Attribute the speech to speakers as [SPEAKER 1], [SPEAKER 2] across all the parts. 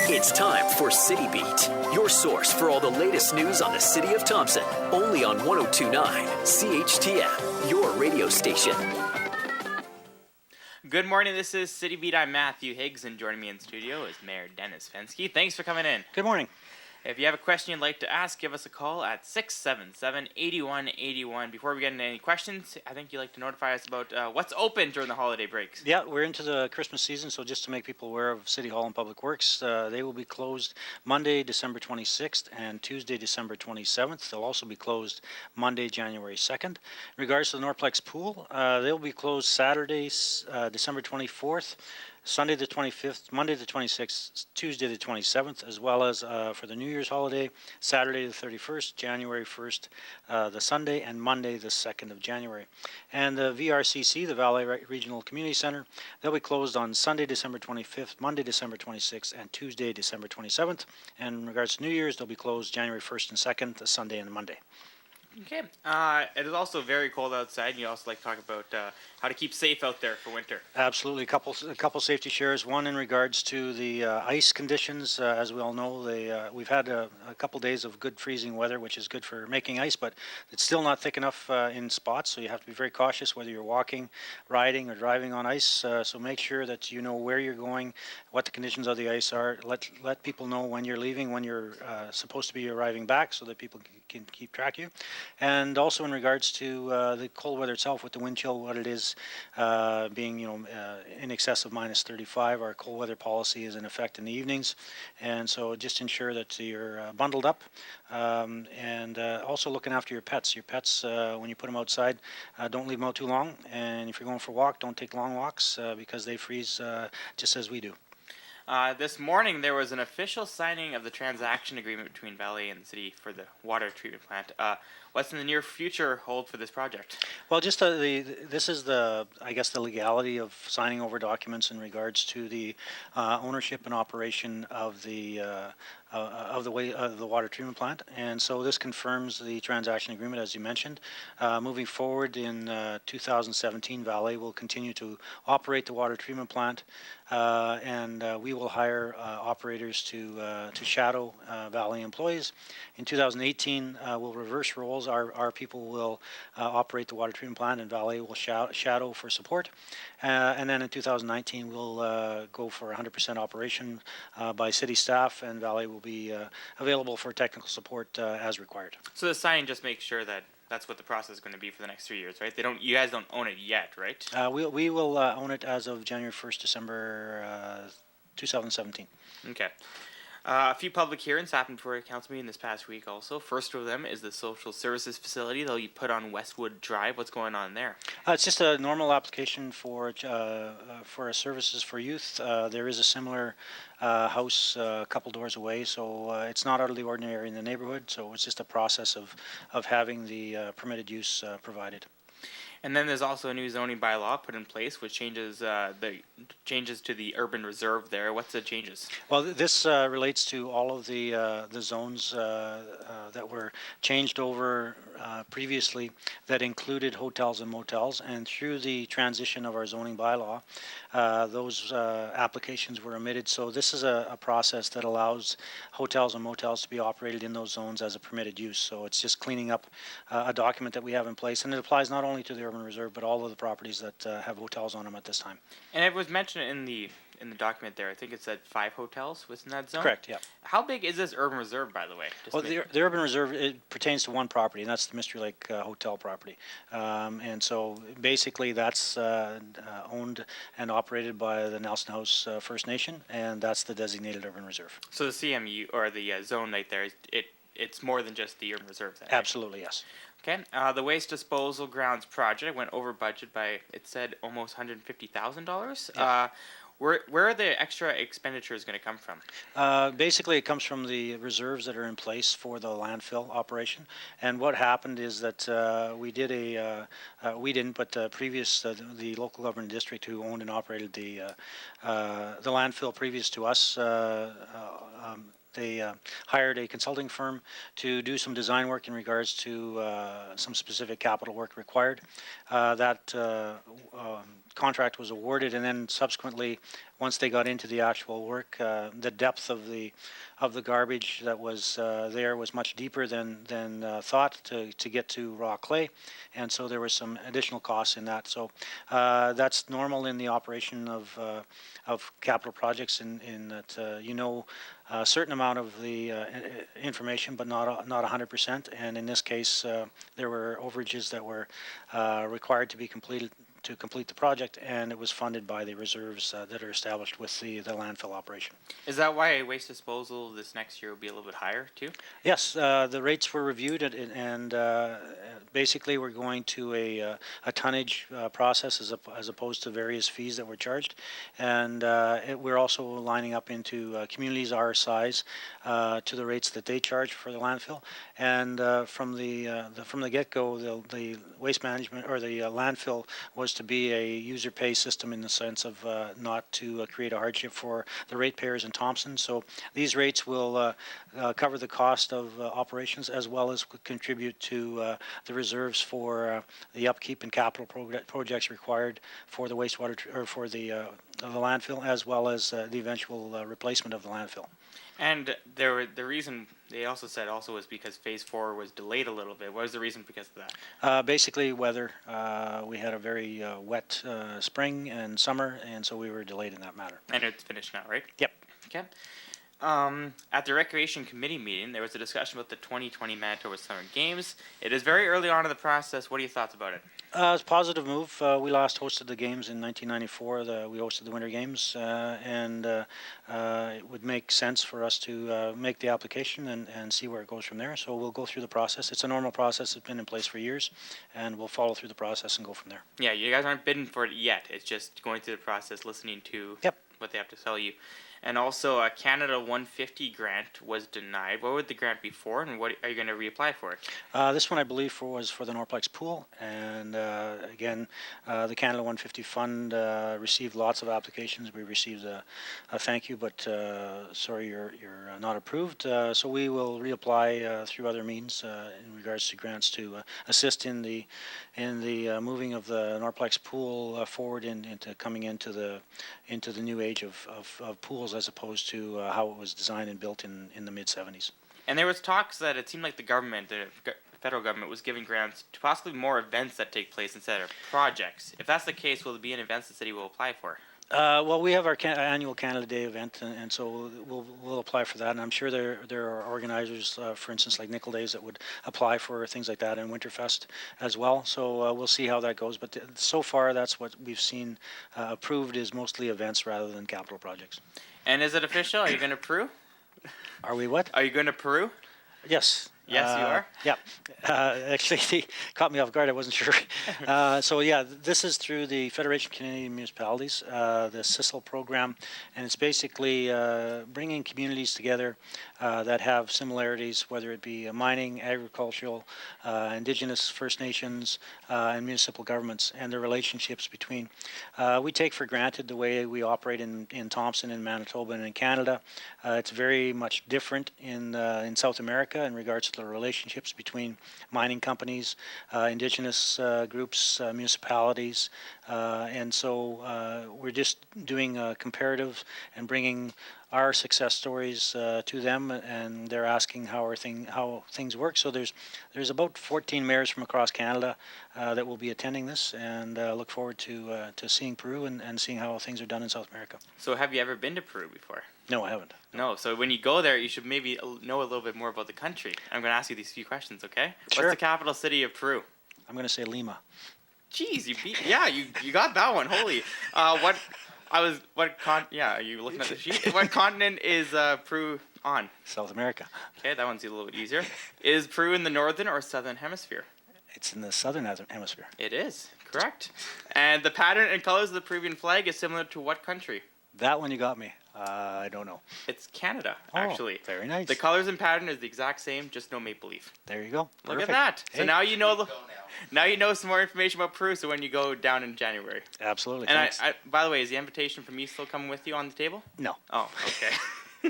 [SPEAKER 1] It's time for City Beat, your source for all the latest news on the City of Thompson. Only on 102.9 CHTM, your radio station.
[SPEAKER 2] Good morning, this is City Beat. I'm Matthew Higgs, and joining me in studio is Mayor Fenske. Thanks for coming in.
[SPEAKER 3] Good morning.
[SPEAKER 2] If you have a question you'd like to ask, give us a call at 677-8181. Before we get into any questions, I think you'd like to notify us about what's open during the holiday breaks.
[SPEAKER 3] Yeah, we're into the Christmas season, so just to make people aware of City Hall and Public Works, they will be closed Monday, December 26th and Tuesday, December 27th. They'll also be closed Monday, January 2nd. In regards to the Norplex Pool, they'll be closed Saturday, December 24th, Sunday the 25th, Monday the 26th, Tuesday the 27th, as well as for the New Year's holiday, Saturday the 31st, January 1st, the Sunday, and Monday the 2nd of January. And the VRCC, the Valley Regional Community Center, they'll be closed on Sunday, December 25th, Monday, December 26th, and Tuesday, December 27th. And in regards to New Year's, they'll be closed January 1st and 2nd, the Sunday and the Monday.
[SPEAKER 2] Okay. It is also very cold outside, and you also like to talk about how to keep safe out there for winter.
[SPEAKER 3] Absolutely. A couple safety shares. One in regards to the ice conditions. As we all know, we've had a couple days of good freezing weather, which is good for making ice, but it's still not thick enough in spots, so you have to be very cautious whether you're walking, riding, or driving on ice. So make sure that you know where you're going, what the conditions of the ice are. Let people know when you're leaving, when you're supposed to be arriving back, so that people can keep track of you. And also in regards to the cold weather itself, with the wind chill, what it is being in excess of minus 35, our cold weather policy is in effect in the evenings, and so just ensure that you're bundled up, and also looking after your pets. Your pets, when you put them outside, don't leave them out too long, and if you're going for a walk, don't take long walks because they freeze just as we do.
[SPEAKER 2] This morning, there was an official signing of the transaction agreement between Valley and the city for the water treatment plant. What's in the near future hold for this project?
[SPEAKER 3] Well, just this is the legality of signing over documents in regards to the ownership and operation of the water treatment plant, and so this confirms the transaction agreement, as you mentioned. Moving forward in 2017, Valley will continue to operate the water treatment plant, and we will hire operators to shadow Valley employees. In 2018, we'll reverse roles. Our people will operate the water treatment plant, and Valley will shadow for support. And then in 2019, we'll go for 100% operation by city staff, and Valley will be available for technical support as required.
[SPEAKER 2] So the signing just makes sure that that's what the process is going to be for the next 3 years, right? You guys don't own it yet, right?
[SPEAKER 3] We will own it as of January 1st, December 2017.
[SPEAKER 2] Okay. A few public hearings happened for a council meeting this past week also. First of them is the social services facility that you put on Westwood Drive. What's going on there?
[SPEAKER 3] It's just a normal application for services for youth. There is a similar house a couple doors away, so it's not out of the ordinary in the neighborhood. So it's just a process of having the permitted use provided.
[SPEAKER 2] And then there's also a new zoning bylaw put in place, which changes to the urban reserve there. What's the changes?
[SPEAKER 3] Well, this relates to all of the zones that were changed over previously that included hotels and motels, and through the transition of our zoning bylaw, those applications were omitted. So this is a process that allows hotels and motels to be operated in those zones as a permitted use. So it's just cleaning up a document that we have in place, and it applies not only to the urban reserve but all of the properties that have hotels on them at this time.
[SPEAKER 2] And it was mentioned in the document there. I think it said 5 hotels within that zone.
[SPEAKER 3] Correct. Yeah.
[SPEAKER 2] How big is this urban reserve, by the way?
[SPEAKER 3] Well, the urban reserve, it pertains to one property, and that's the Mystery Lake Hotel property. And so basically that's owned and operated by the Nelson House First Nation, and that's the designated urban reserve.
[SPEAKER 2] So the CMU, or the zone right there, it's more than just the urban reserve then, right?
[SPEAKER 3] Absolutely, yes.
[SPEAKER 2] Okay. The waste disposal grounds project went over budget by, it said, almost $150,000.
[SPEAKER 3] Yeah.
[SPEAKER 2] Where are the extra expenditures going to come from?
[SPEAKER 3] Basically, it comes from the reserves that are in place for the landfill operation. And what happened is that we did we didn't, but the local government district who owned and operated the landfill previous to us, they hired a consulting firm to do some design work in regards to some specific capital work required. That contract was awarded, and then subsequently, once they got into the actual work, the depth of the garbage that was there was much deeper than thought to get to raw clay, and so there was some additional costs in that. So that's normal in the operation of capital projects, in that a certain amount of the information, but not 100%. And in this case, there were overages that were required to be completed to complete the project, and it was funded by the reserves that are established with the landfill operation.
[SPEAKER 2] Is that why waste disposal this next year will be a little bit higher too?
[SPEAKER 3] Yes, the rates were reviewed, and basically we're going to a tonnage process as opposed to various fees that were charged, and we're also lining up into communities our size to the rates that they charge for the landfill. And from the get-go, the waste management or the landfill was to be a user pay system, in the sense of not to create a hardship for the ratepayers in Thompson. So these rates will cover the cost of operations, as well as contribute to the reserves for the upkeep and capital projects required for the wastewater or for the landfill, as well as the eventual replacement of the landfill.
[SPEAKER 2] And the reason they also said was because Phase 4 was delayed a little bit. What was the reason because of that?
[SPEAKER 3] Basically, weather. We had a very wet spring and summer, and so we were delayed in that matter.
[SPEAKER 2] And it's finished now, right?
[SPEAKER 3] Yep.
[SPEAKER 2] Okay. At the Recreation Committee meeting, there was a discussion about the 2020 Manitoba Summer Games. It is very early on in the process. What are your thoughts about it?
[SPEAKER 3] It's a positive move. We last hosted the games in 1994. We hosted the Winter Games, and it would make sense for us to make the application and see where it goes from there. So we'll go through the process. It's a normal process. It's been in place for years, and we'll follow through the process and go from there.
[SPEAKER 2] Yeah, you guys aren't bidding for it yet. It's just going through the process, listening to what they have to tell you. And also, a Canada 150 grant was denied. What would the grant be for, and what are you going to reapply for it?
[SPEAKER 3] This one, I believe, was for the Norplex pool. And again, the Canada 150 fund received lots of applications. We received a thank you, but sorry, you're not approved. So we will reapply through other means in regards to grants to assist in the moving of the Norplex pool forward into coming into the new age of pools, as opposed to how it was designed and built in the mid-70s.
[SPEAKER 2] And there was talks that it seemed like the federal government, was giving grants to possibly more events that take place instead of projects. If that's the case, will it be an event the city will apply for?
[SPEAKER 3] Well, we have our annual Canada Day event, and so we'll apply for that. And I'm sure there are organizers, for instance, like Nickel Days, that would apply for things like that, and Winterfest as well. So we'll see how that goes. But so far, that's what we've seen approved, is mostly events rather than capital projects.
[SPEAKER 2] And is it official? Are you going to Peru?
[SPEAKER 3] Are we what?
[SPEAKER 2] Are you going to Peru?
[SPEAKER 3] Yes.
[SPEAKER 2] Yes, you are?
[SPEAKER 3] Yeah. Actually, they caught me off guard. I wasn't sure. So, yeah, this is through the Federation of Canadian Municipalities, the CISL program, and it's basically bringing communities together that have similarities, whether it be mining, agricultural, Indigenous, First Nations, and municipal governments, and the relationships between. We take for granted the way we operate in Thompson, in Manitoba, and in Canada. It's very much different in South America in regards to the relationships between mining companies, Indigenous groups, municipalities, and so we're just doing a comparative and bringing our success stories to them, and they're asking how things work. So there's about 14 mayors from across Canada that will be attending this, and look forward to seeing Peru and seeing how things are done in South America.
[SPEAKER 2] So have you ever been to Peru before?
[SPEAKER 3] No, I haven't.
[SPEAKER 2] No, so when you go there, you should maybe know a little bit more about the country. I'm going to ask you these few questions, okay?
[SPEAKER 3] Sure.
[SPEAKER 2] What's the capital city of Peru?
[SPEAKER 3] I'm going to say Lima.
[SPEAKER 2] Jeez, you got that one. Holy. Are you looking at the sheet? What continent is Peru on?
[SPEAKER 3] South America.
[SPEAKER 2] Okay, that one's a little bit easier. Is Peru in the northern or southern hemisphere?
[SPEAKER 3] It's in the southern hemisphere.
[SPEAKER 2] It is, correct. And the pattern and colors of the Peruvian flag is similar to what country?
[SPEAKER 3] That one you got me. I don't know.
[SPEAKER 2] It's Canada, actually.
[SPEAKER 3] Very nice.
[SPEAKER 2] The colors and pattern is the exact same, just no maple leaf.
[SPEAKER 3] There you go.
[SPEAKER 2] Look
[SPEAKER 3] Perfect.
[SPEAKER 2] at that.
[SPEAKER 3] Hey.
[SPEAKER 2] So now you know some more information about Peru, so when you go down in January.
[SPEAKER 3] Absolutely.
[SPEAKER 2] And
[SPEAKER 3] Thanks.
[SPEAKER 2] by the way, is the invitation from me still coming with you on the table?
[SPEAKER 3] No.
[SPEAKER 2] Oh, okay.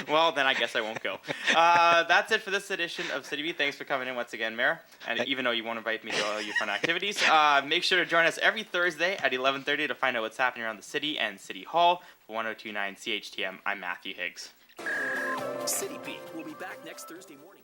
[SPEAKER 2] Well, then I guess I won't go. That's it for this edition of City Beat. Thanks for coming in once again, Mayor. And even though you won't invite me to all your fun activities, make sure to join us every Thursday at 11:30 to find out what's happening around the city and City Hall. For 1029 CHTM, I'm Matthew Higgs.
[SPEAKER 1] City Beat will be back next Thursday morning.